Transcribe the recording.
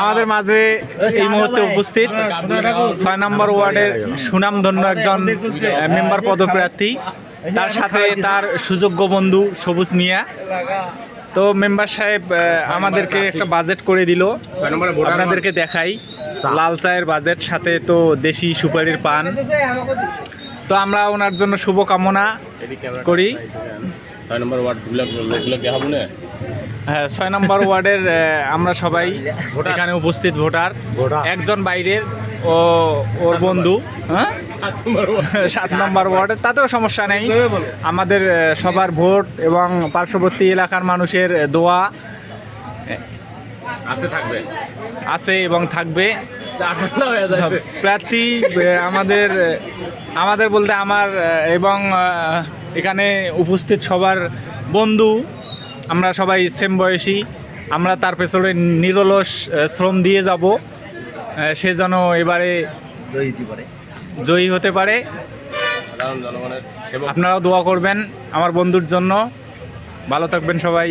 আমাদের মাঝে এই মুহূর্তে উপস্থিত ৬ নম্বর ওয়ার্ডের সুনামধন্য একজন মেম্বার পদপ্রার্থী, তার সাথে তার সুযোগ্য বন্ধু সবুজ মিয়া। তো মেম্বার সাহেব আমাদেরকে একটা বাজেট করে দিল, আপনাদেরকে দেখাই। লাল চায়ের বাজেট, সাথে তো দেশি সুপারির পান। তো আমরা ওনার জন্য শুভকামনা করি। ৬ নম্বর ওয়ার্ড দেখাবো না। হ্যাঁ, ৬ নম্বর ওয়ার্ডের আমরা সবাই এখানে উপস্থিত ভোটার। একজন বাইরের, ও ওর বন্ধু। হ্যাঁ, ৭ নম্বর ওয়ার্ডের, তাতেও সমস্যা নেই। আমাদের সবার ভোট এবং পার্শ্ববর্তী এলাকার মানুষের দোয়া আছে এবং থাকবে। প্রার্থী আমাদের বলতে আমার এবং এখানে উপস্থিত সবার বন্ধু, আমরা সবাই সেম বয়সী। আমরা তার পেছনে নিরলস শ্রম দিয়ে যাব, সে যেন এবারে জয়ী হতে পারে। আপনারাও দোয়া করবেন আমার বন্ধুর জন্য। ভালো থাকবেন সবাই।